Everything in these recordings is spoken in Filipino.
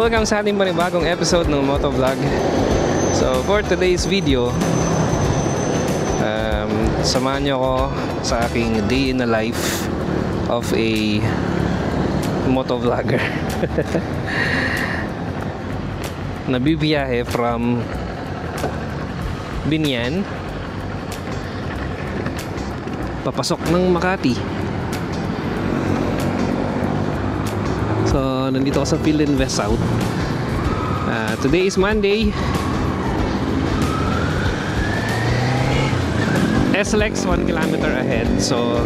welcome sa ating panibagong episode ng Motovlog. So for today's video, samahan niyo ako sa aking day in the life of a motovlogger. Nabibiyahe from Binyan papasok ng Makati. So nandito ako sa Philinvest South. Today is Monday. SLEX 1 kilometer ahead. So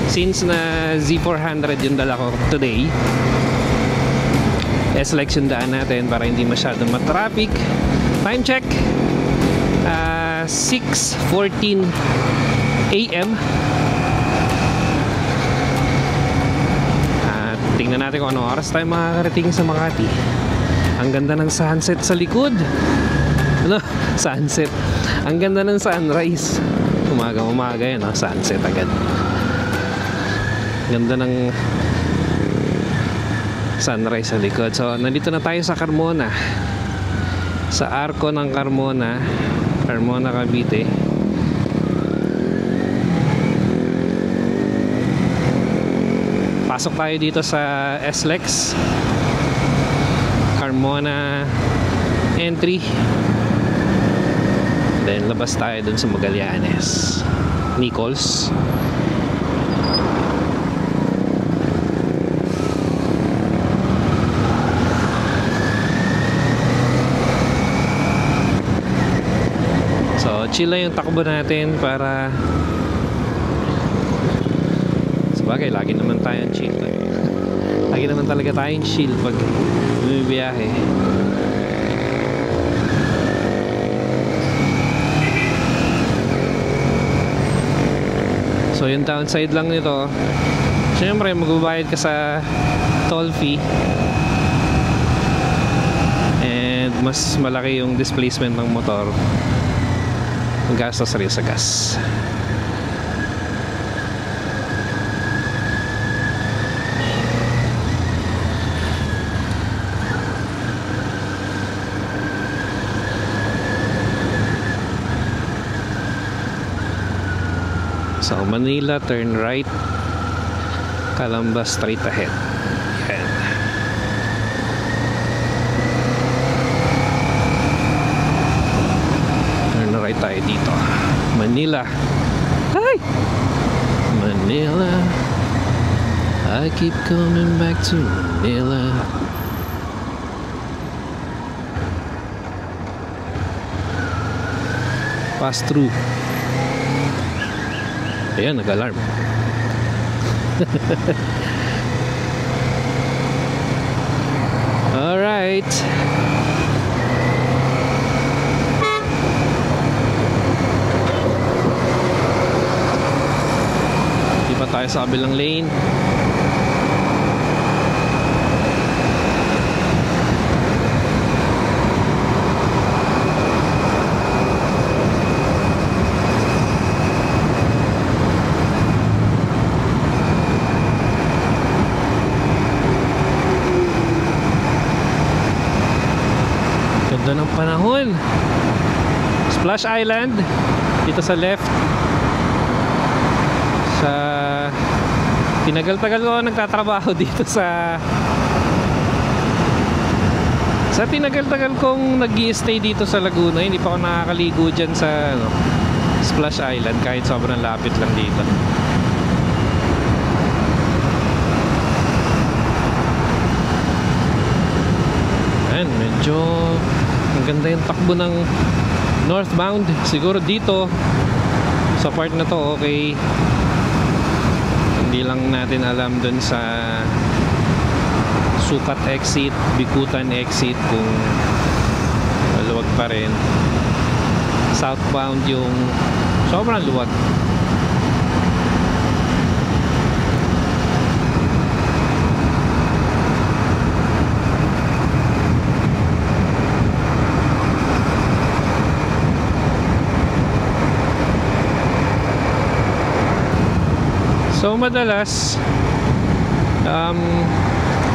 since na Z400 yung dala ko today, SLEX yung daan natin para hindi masyadong matraffic. Time check, 6:14 AM. Tingnan natin kung anong oras tayo makakarating sa Makati. Ang ganda ng sunset sa likod. Ano? Sunset. Ang ganda ng sunrise. Umaga yan, no? Sunset agad. Ganda ng sunrise sa likod. So nandito na tayo sa Carmona, sa Arco ng Carmona, Cavite. Pasok tayo dito sa SLEX Carmona entry, then labas tayo dun sa Magallanes, Nichols. So chill lang yung takbo natin para sabagay, lagi naman tayong chill. Lagi naman talaga tayong chill pag bumibiyahe. So yung downside lang nito, syempre magbabayad ka sa toll fee, and mas malaki yung displacement ng motor, ang gastos rin sa gas. So Manila, turn right, Calamba straight ahead. Yan. Turn right tayo dito. Manila. Hi! Manila, I keep coming back to Manila. Pass through. Ayan, nag-alarm. Alright. Di pa tayo sa kabilang lane. Ganda ng panahon. Splash Island dito sa left. Sa tinagal-tagal ko nagtatrabaho dito sa tinagal-tagal kong nag-i-stay dito sa Laguna. Hindi pa ako nakakaligo dyan sa Splash Island kahit sobrang lapit lang dito. Ayan, medyo ang ganda yung takbo ng northbound. Siguro dito sa part na to okay. Hindi lang natin alam dun sa Sukat exit, Bikutan exit kung maluwag pa rin. Southbound yung sobrang luwag. So madalas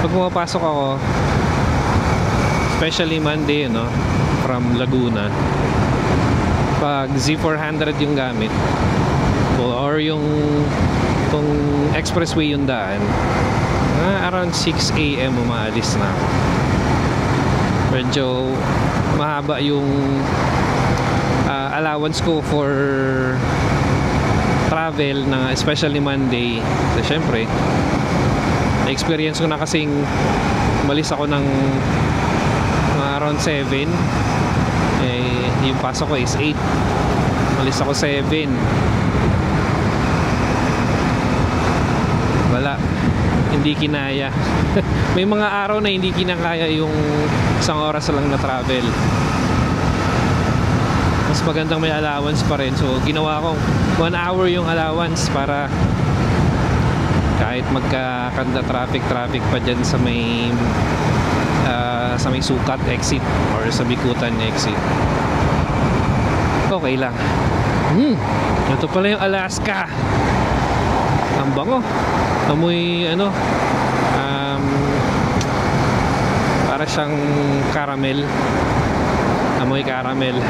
pag pumapasok ako especially Monday, no, from Laguna. Pag Z400 yung gamit or yung kung expressway yung daan, around 6 AM umaalis na ako. Medyo mahaba yung allowance ko for travel na especially Monday. So syempre experience ko na kasing malis ako ng around 7, yung pasok ko is 8, malis ako 7, wala, hindi kinaya. May mga araw na hindi kinakaya yung isang oras lang na travel. Mas magandang may allowance pa rin, so ginawa kong 1 hour yung allowance para kahit magkakanda traffic pa dyan sa may Sukat exit or sa Bikutan exit, okay lang. Ito pala yung Alaska. Ang bango, amoy ano, para siyang caramel, amoy caramel.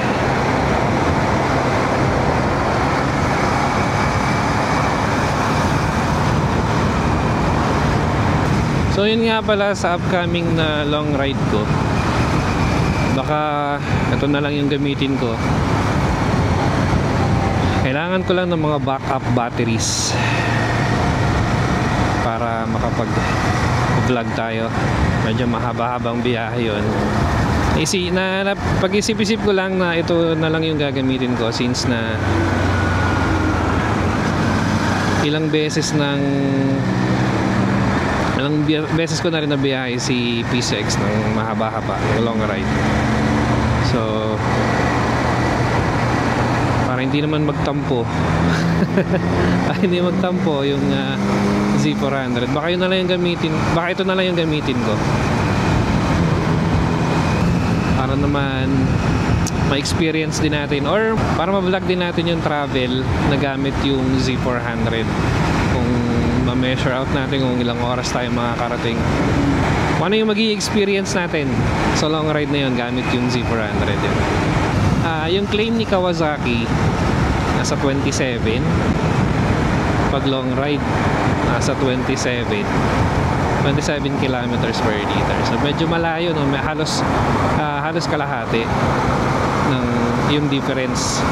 So yun nga pala sa upcoming na long ride ko, baka ito na lang yung gamitin ko. Kailangan ko lang ng mga backup batteries para makapag-vlog tayo. Medyo mahaba-habang biyahe yun. Pag-isip-isip ko lang na ito na lang yung gagamitin ko, since na ilang beses ko na rin nabiyahe si PCX ng mahaba-haba, long ride. So para hindi naman magtampo yung Z400, baka yun na lang yung gamitin, baka ito na lang yung gamitin ko para naman ma-experience din natin, or para ma-vlog din natin yung travel na gamit yung Z400. Kung ma-measure out natin kung ilang oras tayo makakarating, kung ano yung magiging experience natin sa long ride na yun gamit yung Z400 yun. Yung claim ni Kawasaki nasa 27, pag long ride nasa 27 kilometers per liter. So medyo malayo, no? Halos kalahati ng yung difference.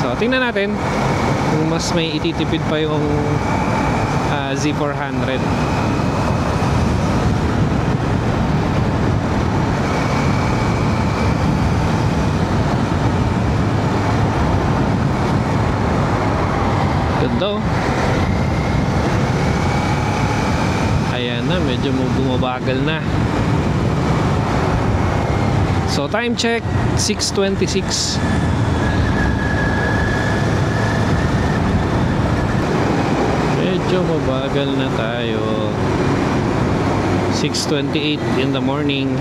So tingnan natin kung mas may ititipid pa yung Z400. Ganda, oh. Ayan na, medyo bumabagal na. So time check, 6:26. Medyo mabagal na tayo. 6:28 in the morning.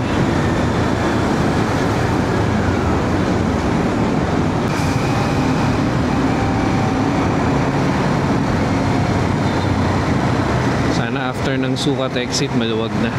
Sana after ng Sukat exit maluwag na.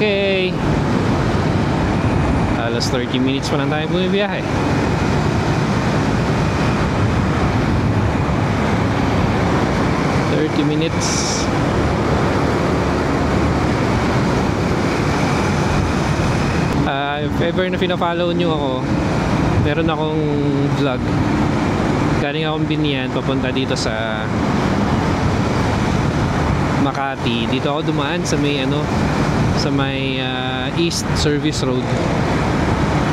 Okay, alas 30 minutes pa lang tayo bumibiyahe. Minutes. If ever na pina-follow nyo ako, meron akong vlog, galing akong Binian papunta dito sa Makati. Dito ako dumaan sa may sa may East Service Road.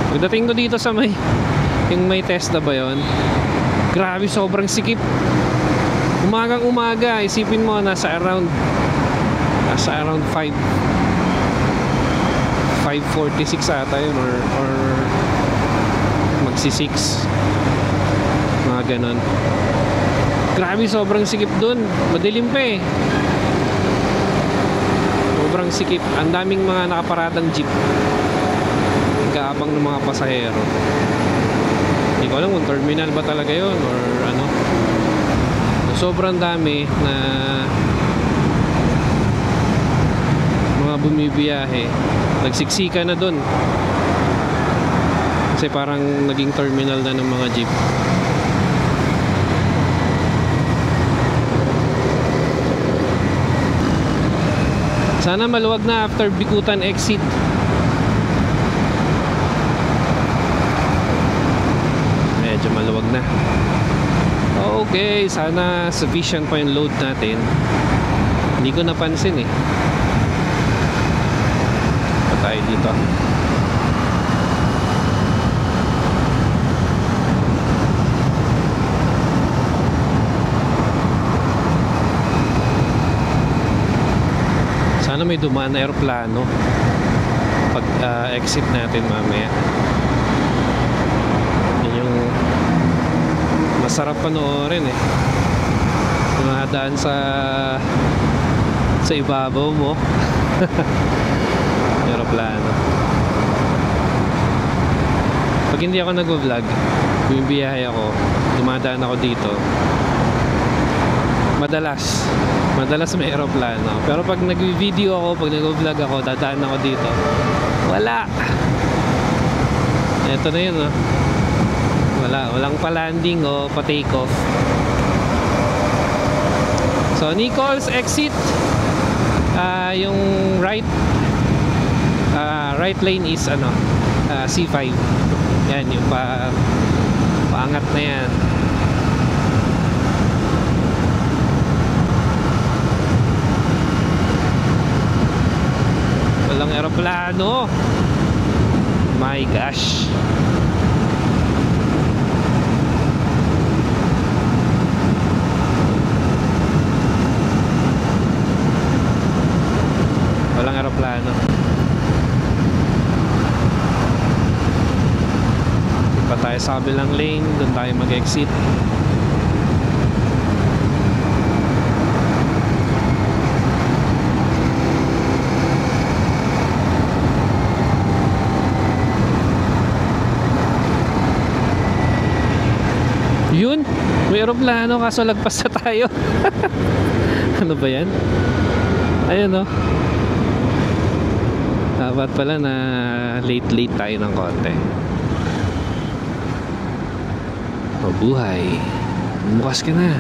Pagdating ko dito sa may yung may Tesla ba yon, grabe, sobrang sikip. Umagang umaga, isipin mo nasa around 5:46 ata yun, or magsi 6, mga ganon. Grabe, sobrang sikip dun. Madilim pa eh. Sobrang sikip. Ang daming mga nakaparadang jeep. Nag-aabang ng mga pasahero. Hindi ko alam kung terminal ba talaga yun or ano. Sobrang dami na mga bumibiyahe. Nagsiksika na dun. Kasi parang naging terminal na ng mga jeep. Sana maluwag na after Bikutan exit. Medyo maluwag na. Okay, sana sufficient pa yung load natin. Hindi ko napansin eh. Pa tayo dito. Sana may dumaan na aeroplano pag exit natin mamaya. Yun yung masarap panoorin eh. Dumadaan sa ibabaw mo. Aeroplano. Pag hindi ako nag-vlog, bumibiyahe ako, dumadaan ako dito, madalas may aeroplano. Pero pag nag-video ako, pag nag-vlog ako, dadaan ako dito, wala. Ito na yun, oh. Walang pa-landing o pa-take off. So Nichols exit, yung right lane is C5. Yan yung paangat na yan. Walang aeroplano. My gosh. Walang aeroplano. Pa tayo sa kabilang lane, doon tayo mag-exit. Yun, may aeroplano kaso lagpas na tayo. Ano ba yan? Ayun, oh. Dapat pala na late tayo ng konti. Mabuhay. Bumukas ka na.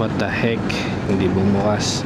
What the heck? Hindi bumukas.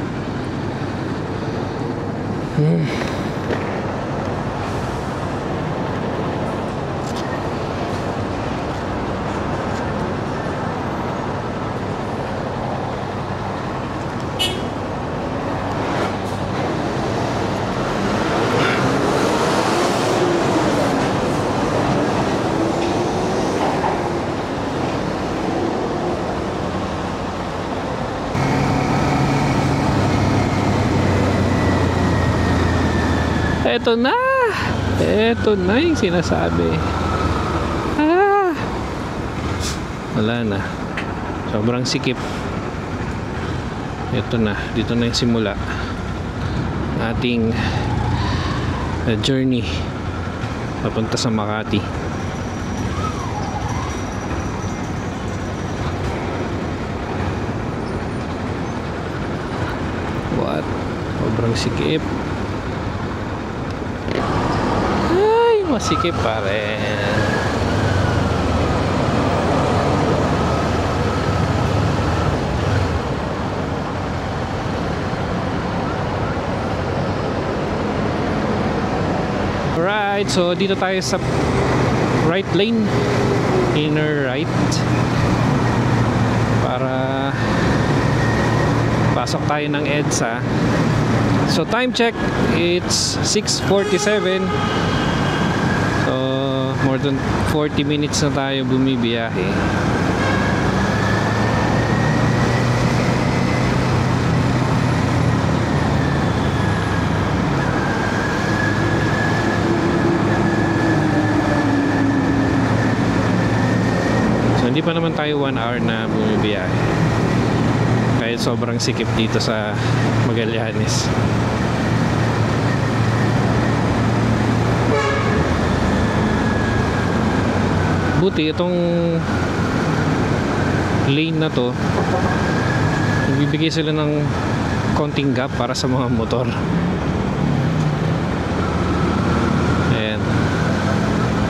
Eto na yung sinasabi. Wala na, sobrang sikip. Eto na, dito na yung simula ating journey papunta sa Makati. What? Sobrang sikip. Masikip pa rin. Alright, so dito tayo sa right lane, inner right, para pasok tayo ng EDSA. So time check, it's 6:47. More than 40 minutes na tayo bumibiyahe. So hindi pa naman tayo 1 hour na bumibiyahe. Kahit sobrang sikip dito sa Magallanes. Buti itong lane na to, nagbibigay sila ng konting gap para sa mga motor. Ayan,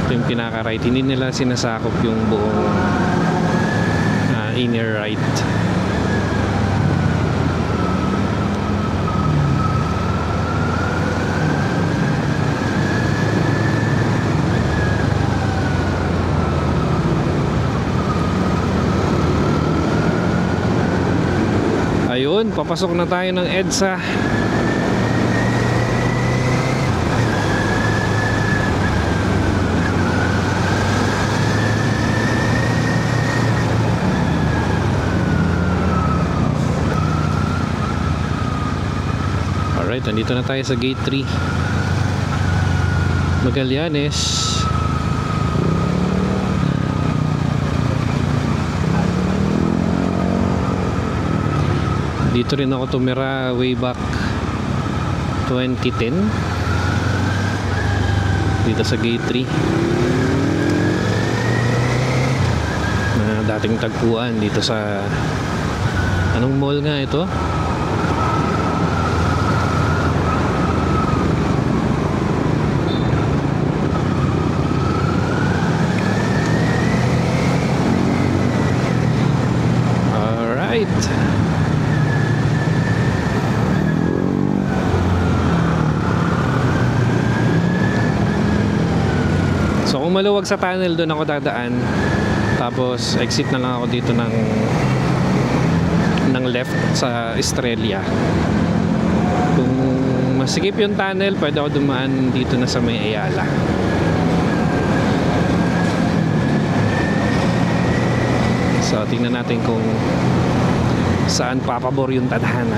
ito yung pinaka right, hindi nila sinasakop yung buong inner right. Ayun, papasok na tayo ng EDSA. Alright, nandito na tayo sa gate 3 Magallanes. Dito rin ako tumira way back 2010 dito sa gate 3 na dating tagpuan dito sa anong mall nga ito? Alright, so kung maluwag sa tunnel, doon ako dadaan. Tapos exit na lang ako dito ng left sa Estrella. Kung masikip yung tunnel, pwede ako dumaan dito na sa may Ayala. So tingnan natin kung saan papabor yung tadhana.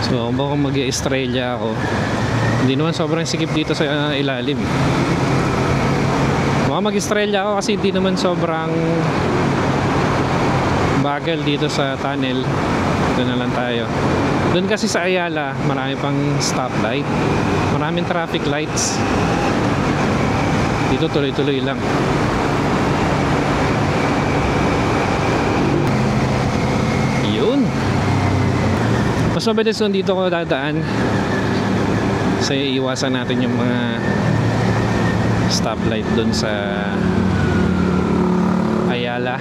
So kung baka mag-i-Estrella ako, hindi naman sobrang sikip dito sa ilalim. Baka mag-Estrella ako kasi hindi naman sobrang bagal dito sa tunnel. Doon na lang tayo. Doon kasi sa Ayala, marami pang stoplight, maraming traffic lights. Dito tuloy-tuloy lang. Yun, mas mabilis nun dito ko dadaan. So iiwasan natin yung mga stoplight dun sa Ayala.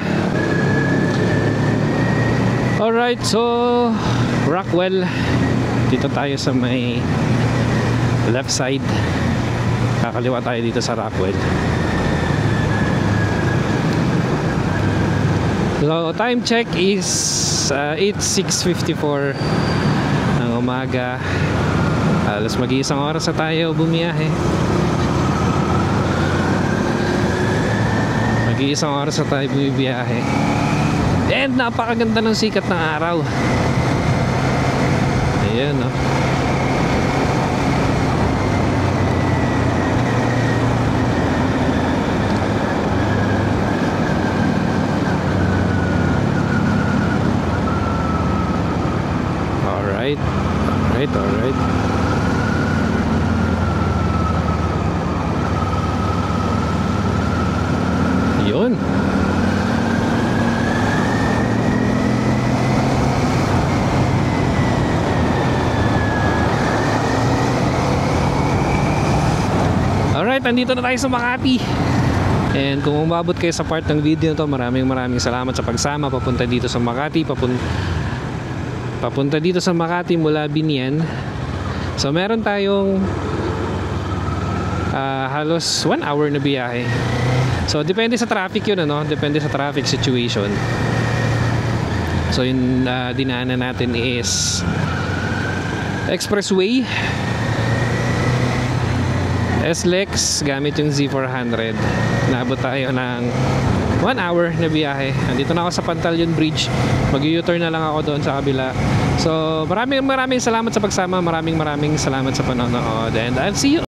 Alright, so Rockwell, dito tayo sa may left side. Kakaliwa tayo dito sa Rockwell. So time check is 8:06:54 ng umaga. Alas mag-iisang oras na tayo bumiyahe. Mag-iisang oras na tayo bumibiyahe. And napakaganda ng sikat ng araw. Ayan, no? Alright. Alright. Yun. Alright, nandito na tayo sa Makati. And kung umabot kayo sa part ng video to, maraming salamat sa pagsama papunta dito sa Makati, papunta dito sa Makati mula Binian. So meron tayong halos 1 hour na biyahe. So depende sa traffic yun, ano? Depende sa traffic situation. So yung dinaanan natin is expressway, SLEX, gamit yung Z400. Naabot tayo ng 1 hour na biyahe. Nandito na ako sa Pantaleon Bridge. Mag-U-turn na lang ako doon sa kabila. So maraming salamat sa pagsama. Maraming salamat sa panonood. And I'll see you